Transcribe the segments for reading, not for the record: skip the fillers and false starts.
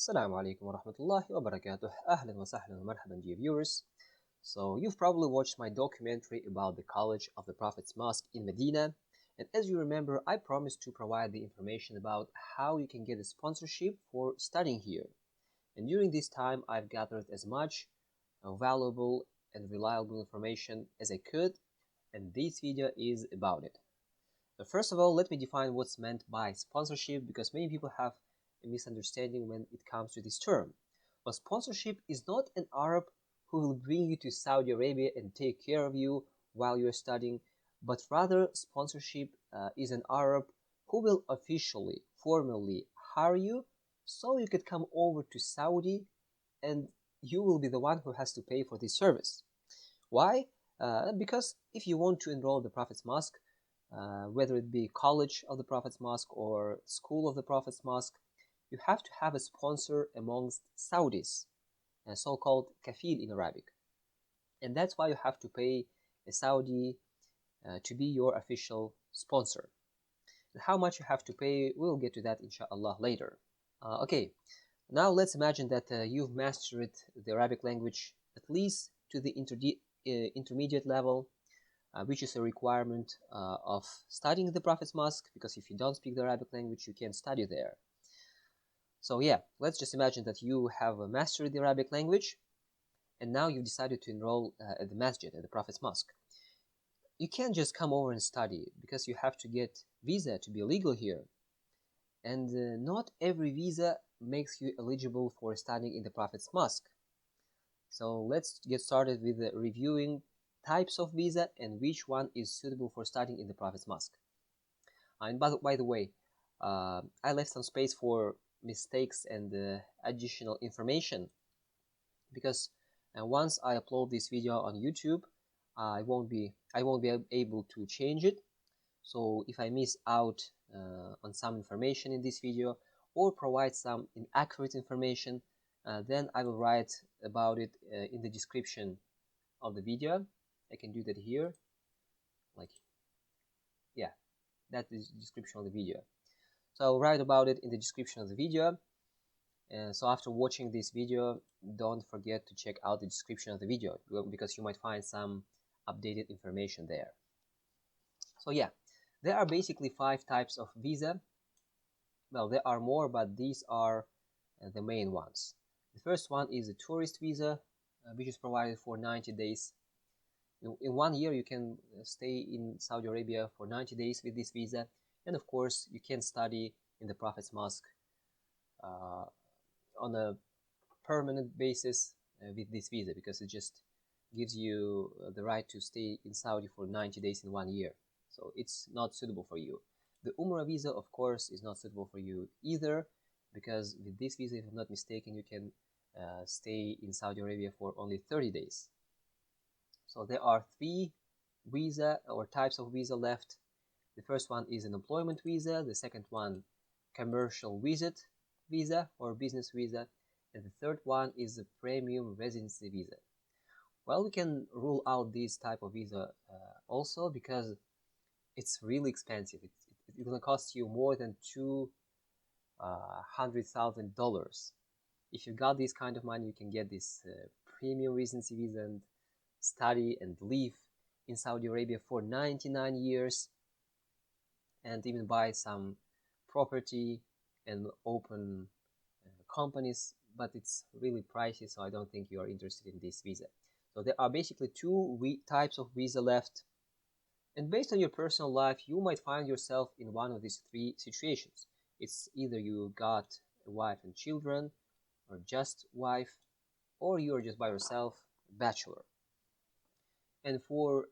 Assalamu alaikum wa rahmatullahi wa barakatuh. Ahlan wa sahlan wa marhaban, dear viewers. So, you've probably watched my documentary about the College of the Prophet's Mosque in Medina. And as you remember, I promised to provide the information about how you can get a sponsorship for studying here. And during this time, I've gathered as much valuable and reliable information as I could, and this video is about it. So first of all, let me define what's meant by sponsorship, because many people have a misunderstanding when it comes to this term. Well, sponsorship is not an Arab who will bring you to Saudi Arabia and take care of you while you're studying, but rather sponsorship is an Arab who will officially, formally hire you so you could come over to Saudi, and you will be the one who has to pay for this service. Why? Because if you want to enroll the Prophet's Mosque, whether it be College of the Prophet's Mosque or School of the Prophet's Mosque, you have to have a sponsor amongst Saudis, a so-called kafil in Arabic. And that's why you have to pay a Saudi to be your official sponsor. And how much you have to pay, we'll get to that inshallah later. Okay, now let's imagine that you've mastered the Arabic language at least to the intermediate level, which is a requirement of studying the Prophet's Mosque, because if you don't speak the Arabic language, you can't study there. So yeah, let's just imagine that you have mastered the Arabic language, and now you've decided to enroll at the masjid, at the Prophet's Mosque. You can't just come over and study, because you have to get visa to be legal here. And not every visa makes you eligible for studying in the Prophet's Mosque. So let's get started with reviewing types of visa and which one is suitable for studying in the Prophet's Mosque. And by the way, I left some space for mistakes and additional information, because once I upload this video on YouTube, I won't be able to change it. So if I miss out on some information in this video or provide some inaccurate information, then I will write about it in the description of the video. I can do that here, like, yeah, that is the description of the video. So I'll write about it in the description of the video. And so after watching this video, don't forget to check out the description of the video, because you might find some updated information there. So yeah, there are basically 5 types of visa. Well, there are more, but these are the main ones. The first one is a tourist visa, which is provided for 90 days. In 1 year, you can stay in Saudi Arabia for 90 days with this visa. And of course, you can study in the Prophet's Mosque on a permanent basis with this visa, because it just gives you the right to stay in Saudi for 90 days in 1 year. So it's not suitable for you. The Umrah visa, of course, is not suitable for you either, because with this visa, if I'm not mistaken, you can stay in Saudi Arabia for only 30 days. So there are 3 visa or types of visa left. The first one is an employment visa, the second one commercial visit visa or business visa, and the third one is a premium residency visa. Well, we can rule out this type of visa also, because it's really expensive. It's going to cost you more than $200,000. If you got this kind of money, you can get this premium residency visa and study and live in Saudi Arabia for 99 years, and even buy some property and open companies, but it's really pricey, so I don't think you are interested in this visa. So there are basically 2 types of visa left, and based on your personal life, you might find yourself in one of these 3 situations. It's either you got a wife and children, or just wife, or you are just by yourself, bachelor. And for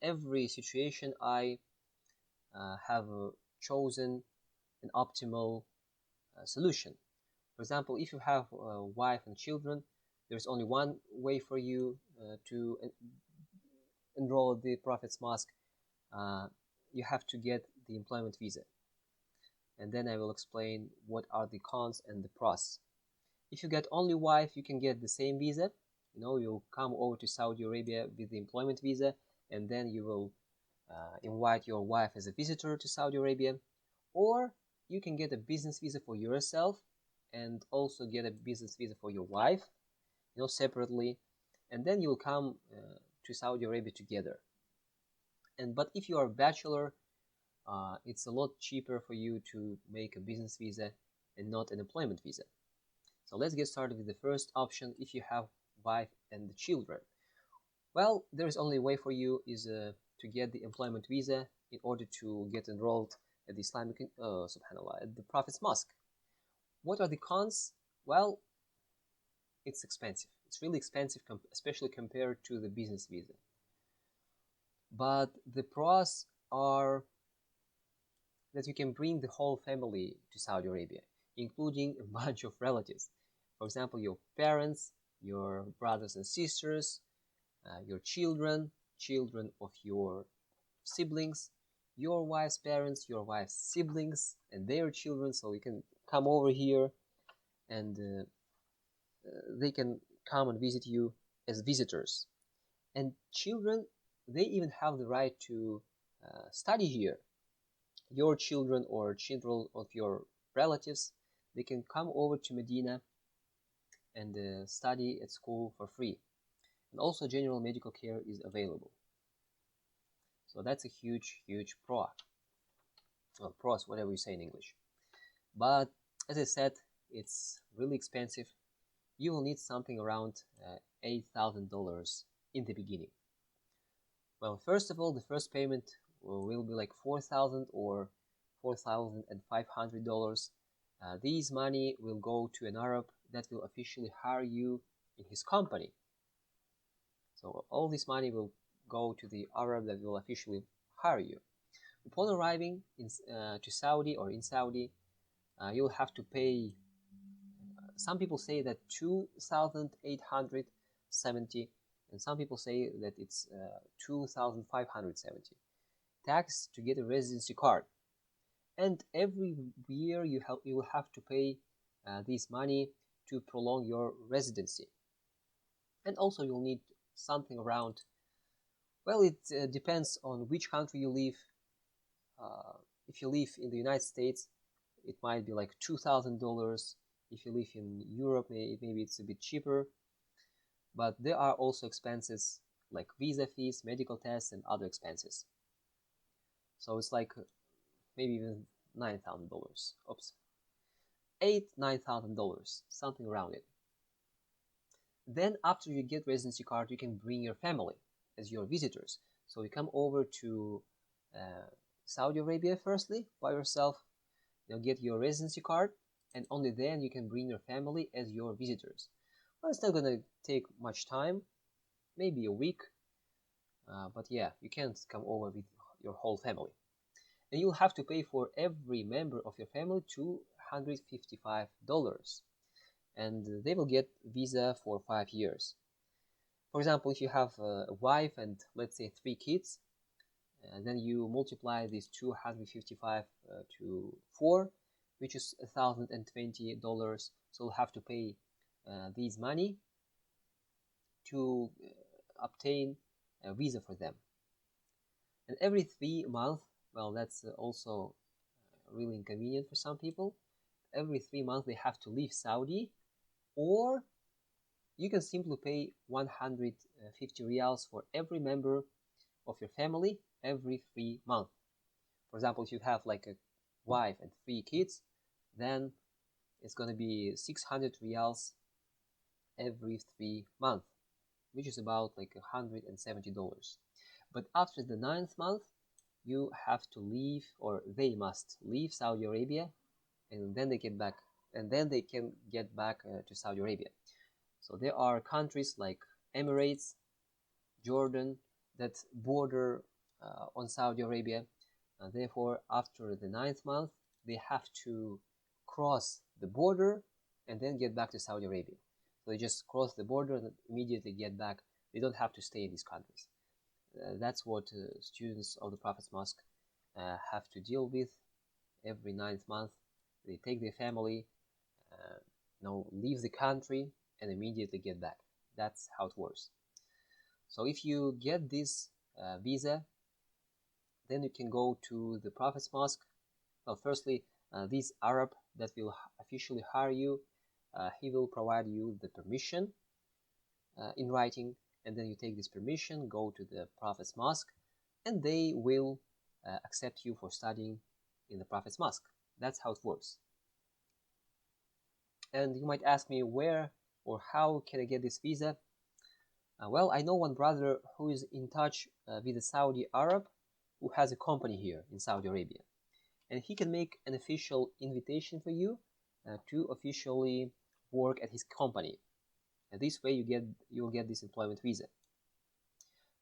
every situation, I have chosen an optimal solution. For example, if you have a wife and children, there's only one way for you to enroll at the Prophet's Mosque. You have to get the employment visa, and then I will explain what are the cons and the pros. If you get only wife, you can get the same visa. You'll come over to Saudi Arabia with the employment visa, and then you will invite your wife as a visitor to Saudi Arabia. Or you can get a business visa for yourself, and also get a business visa for your wife, separately, and then you'll come to Saudi Arabia together. But if you are a bachelor, it's a lot cheaper for you to make a business visa and not an employment visa. So let's get started with the first option. If you have wife and children, well, there is only a way for you is to get the employment visa in order to get enrolled at the Islamic, subhanallah, at the Prophet's Mosque. What are the cons? Well, it's expensive. It's really expensive, especially compared to the business visa. But the pros are that you can bring the whole family to Saudi Arabia, including a bunch of relatives. For example, your parents, your brothers and sisters, your children, children of your siblings, your wife's parents, your wife's siblings, and their children. So you can come over here and they can come and visit you as visitors. And children, they even have the right to study here. Your children or children of your relatives, they can come over to Medina and study at school for free. And also general medical care is available. So that's a huge, huge pro. Well, pros, whatever you say in English. But as I said, it's really expensive. You will need something around $8,000 in the beginning. Well, first of all, the first payment will be like $4,000 or $4,500. These money will go to an Arab that will officially hire you in his company. So all this money will go to the Arab that will officially hire you. Upon arriving to Saudi or in Saudi, you'll have to pay. Some people say that 2,870, and some people say that it's 2,570 tax to get a residency card. And every year you will have to pay this money to prolong your residency. And also you'll need something around, well, it depends on which country you live. If you live in the United States, it might be like $2,000. If you live in Europe, maybe it's a bit cheaper. But there are also expenses like visa fees, medical tests, and other expenses. So it's like maybe even $9,000. Oops. $9,000, something around it. Then after you get residency card, you can bring your family as your visitors. So you come over to Saudi Arabia firstly by yourself. You'll get your residency card, and only then you can bring your family as your visitors. Well, it's not gonna take much time, maybe a week, but yeah, you can't come over with your whole family. And you'll have to pay for every member of your family $255, and they will get visa for 5 years. For example, if you have a wife and let's say 3 kids, then you multiply this 255 to 4, which is $1,020. So you'll have to pay these money to obtain a visa for them. And every 3 months, well, that's also really inconvenient for some people. Every 3 months they have to leave Saudi, or you can simply pay 150 riyals for every member of your family every 3 months. For example, if you have like a wife and 3 kids, then it's going to be 600 riyals every 3 months, which is about like $170. But after the 9th month, you have to leave, or they must leave Saudi Arabia, and then they get back, and then they can get back to Saudi Arabia. So there are countries like Emirates, Jordan, that border on Saudi Arabia. Therefore, after the 9th month, they have to cross the border and then get back to Saudi Arabia. So they just cross the border and immediately get back. They don't have to stay in these countries. That's what students of the Prophet's Mosque have to deal with every 9th month. They take their family, leave the country, and immediately get back. That's how it works. So if you get this visa, then you can go to the Prophet's Mosque. Well, firstly, this Arab that will officially hire you, he will provide you the permission in writing, and then you take this permission, go to the Prophet's Mosque, and they will accept you for studying in the Prophet's Mosque. That's how it works. And you might ask me, where or how can I get this visa? Well, I know one brother who is in touch with a Saudi Arab who has a company here in Saudi Arabia, and he can make an official invitation for you to officially work at his company. And this way you'll get this employment visa.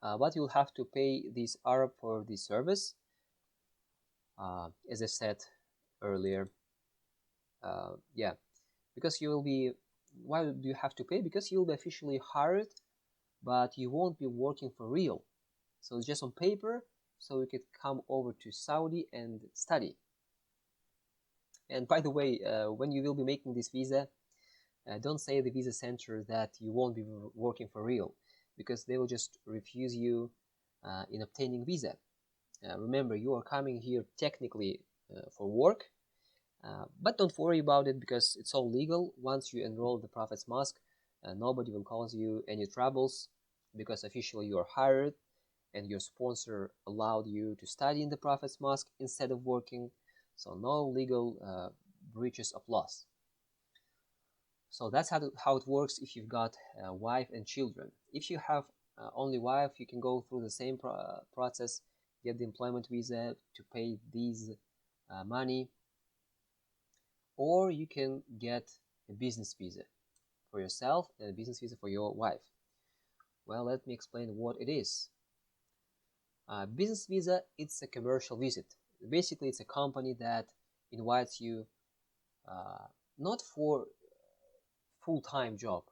But you'll have to pay this Arab for this service. As I said earlier, yeah, because you will be. Why do you have to pay? Because you'll be officially hired, but you won't be working for real. So it's just on paper, so you could come over to Saudi and study. And by the way, when you will be making this visa, don't say the visa center that you won't be working for real, because they will just refuse you in obtaining visa. Remember, you are coming here technically for work, but don't worry about it because it's all legal. Once you enroll the Prophet's Mosque, nobody will cause you any troubles because officially you are hired and your sponsor allowed you to study in the Prophet's Mosque instead of working. So no legal breaches of laws. So that's how it works if you've got a wife and children. If you have only wife, you can go through the same process, get the employment visa to pay these money, or you can get a business visa for yourself and a business visa for your wife. Well, let me explain what it is. Business visa, it's a commercial visit. Basically, it's a company that invites you not for full-time job,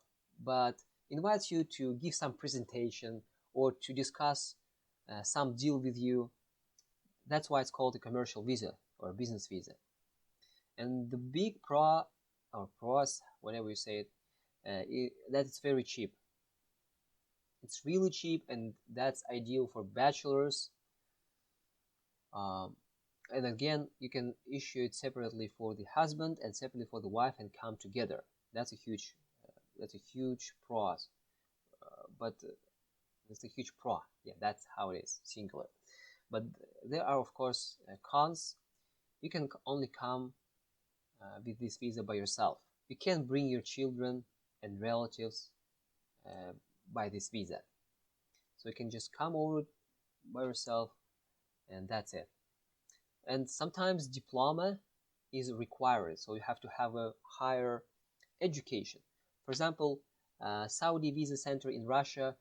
but invites you to give some presentation or to discuss some deal with you. That's why it's called a commercial visa or a business visa. And the big pro or pros, whatever you say it, that it's very cheap. It's really cheap, and that's ideal for bachelors. And again, you can issue it separately for the husband and separately for the wife and come together. That's a huge pros, but it's a huge pro. Yeah, that's how it is, singular. But there are of course cons. You can only come with this visa by yourself. You can't bring your children and relatives by this visa. So you can just come over by yourself, and that's it. And sometimes diploma is required, so you have to have a higher education. For example, Saudi Visa Center in Russia,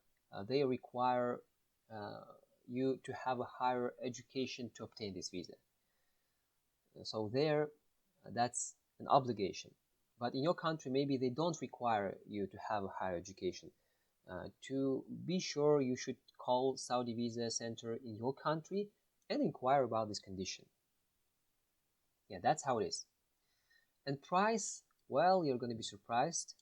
they require you to have a higher education to obtain this visa. So there, that's an obligation. But in your country, maybe they don't require you to have a higher education. To be sure, you should call Saudi Visa Center in your country and inquire about this condition. Yeah, that's how it is. And price, well, you're going to be surprised.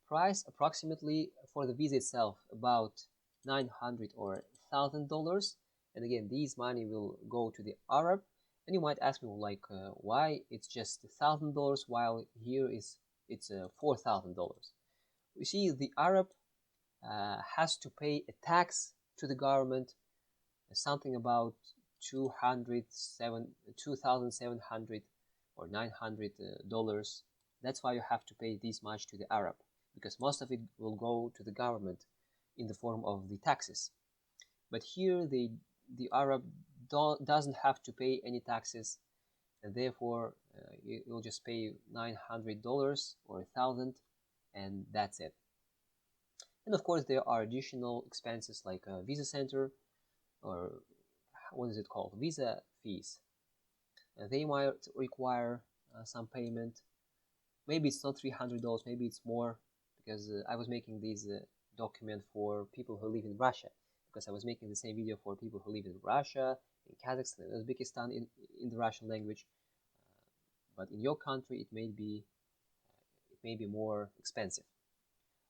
Price approximately for the visa itself about $900 or $1,000. And again, these money will go to the Arab. And you might ask me, like, why it's just $1,000 while here it's $4,000. You see, the Arab has to pay a tax to the government, something about 2,700 or $900. That's why you have to pay this much to the Arab, because most of it will go to the government in the form of the taxes. But here the Arab doesn't have to pay any taxes, and therefore you'll just pay $900 or $1,000, and that's it. And of course there are additional expenses like a visa center, or what is it called, visa fees. They might require some payment. Maybe it's not $300, maybe it's more, because I was making this document for people who live in Russia, because I was making the same video for people who live in Russia, in Kazakhstan, Uzbekistan, in the Russian language. But in your country, it may be more expensive.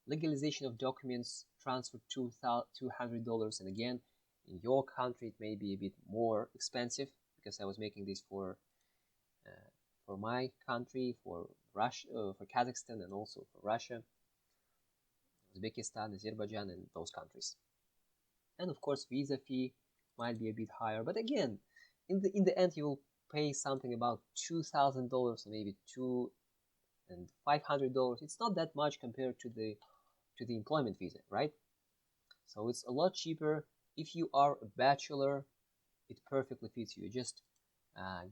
Legalization of documents transfer $200, and again, in your country, it may be a bit more expensive, because I was making this for for my country, for Russia, for Kazakhstan, and also for Russia, Uzbekistan, Azerbaijan, and those countries. And of course, visa fee might be a bit higher, but again, in the end, you will pay something about $2,000 or maybe $2,500. It's not that much compared to the employment visa, right? So it's a lot cheaper. If you are a bachelor, it perfectly fits you. Just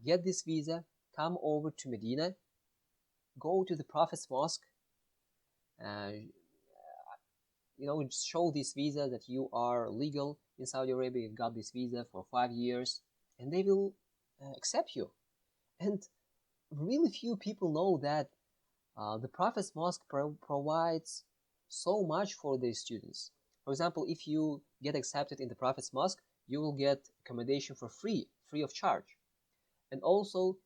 get this visa, come over to Medina, go to the Prophet's Mosque, just show this visa that you are legal in Saudi Arabia. You've got this visa for 5 years, and they will accept you. And really few people know that the Prophet's Mosque provides so much for their students. For example, if you get accepted in the Prophet's Mosque, you will get accommodation for free of charge. And also,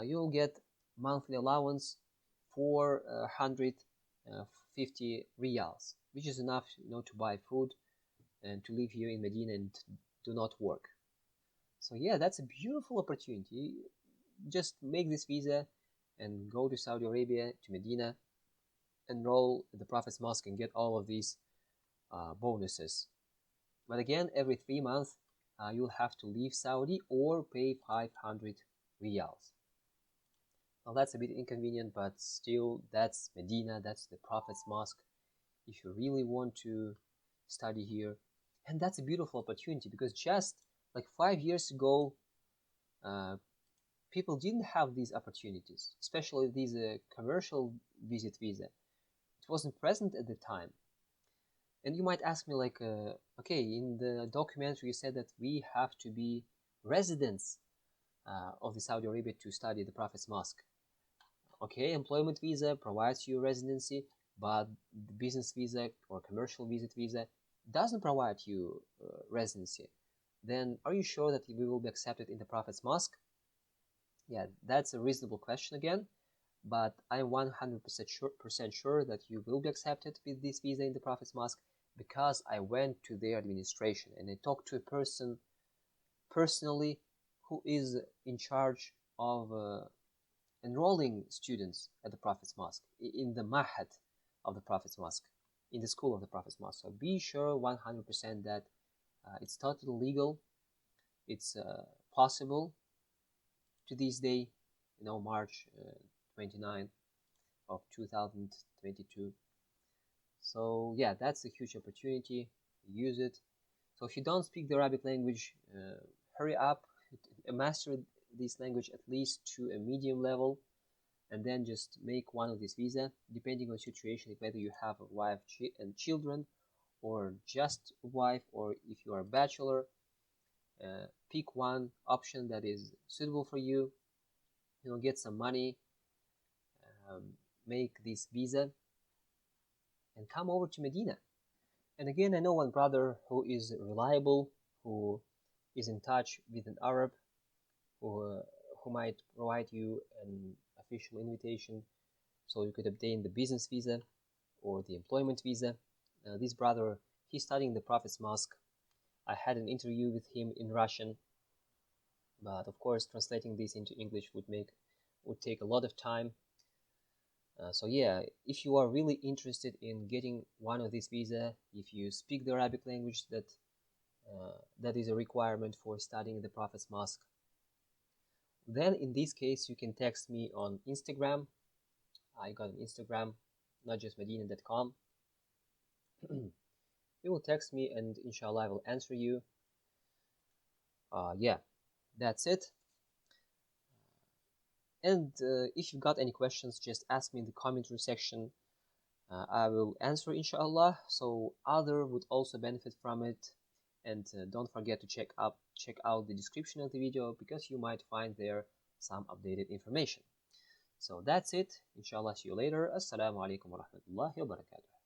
you will get monthly allowance for 150 riyals, which is enough, to buy food and to live here in Medina and do not work. So yeah, that's a beautiful opportunity. Just make this visa and go to Saudi Arabia, to Medina, enroll at the Prophet's Mosque and get all of these bonuses. But again, every 3 months, you'll have to leave Saudi or pay 500 riyals. Now that's a bit inconvenient, but still, that's Medina, that's the Prophet's Mosque. If you really want to study here, and that's a beautiful opportunity, because just like 5 years ago, people didn't have these opportunities, especially these commercial visit visa. It wasn't present at the time. And you might ask me, like, okay, in the documentary you said that we have to be residents of the Saudi Arabia to study the Prophet's Mosque. Okay, employment visa provides you residency, but the business visa or commercial visit visa doesn't provide you residency. Then are you sure that we will be accepted in the Prophet's Mosque? Yeah, that's a reasonable question again, but I'm 100% sure that you will be accepted with this visa in the Prophet's Mosque, because I went to their administration and I talked to a person personally who is in charge of enrolling students at the Prophet's Mosque, in the Mahad of the Prophet's Mosque, in the school of the Prophet's Mosque. So be sure 100% that it's totally legal, it's possible to this day, March 29 of 2022. So yeah, that's a huge opportunity. Use it. So if you don't speak the Arabic language, hurry up, master this language at least to a medium level, and then just make one of these visa, depending on situation, whether you have a wife and children, or just a wife, or if you are a bachelor. Pick one option that is suitable for you. Get some money, make this visa, and come over to Medina. And again, I know one brother who is reliable, who is in touch with an Arab, who might provide you an official invitation so you could obtain the business visa or the employment visa. This brother, he's studying the Prophet's Mosque. I had an interview with him in Russian, but of course translating this into English would take a lot of time. So yeah, if you are really interested in getting one of these visa, if you speak the Arabic language, that is a requirement for studying the Prophet's Mosque, then in this case you can text me on Instagram. I got an Instagram, notjustmedina.com. You will text me and inshallah I will answer you. Yeah, that's it. And if you've got any questions, just ask me in the commentary section. I will answer inshallah, so other would also benefit from it. And don't forget to check out the description of the video, because you might find there some updated information. So that's it. Inshallah, see you later. Assalamu alaikum wa rahmatullahi wa barakatuh.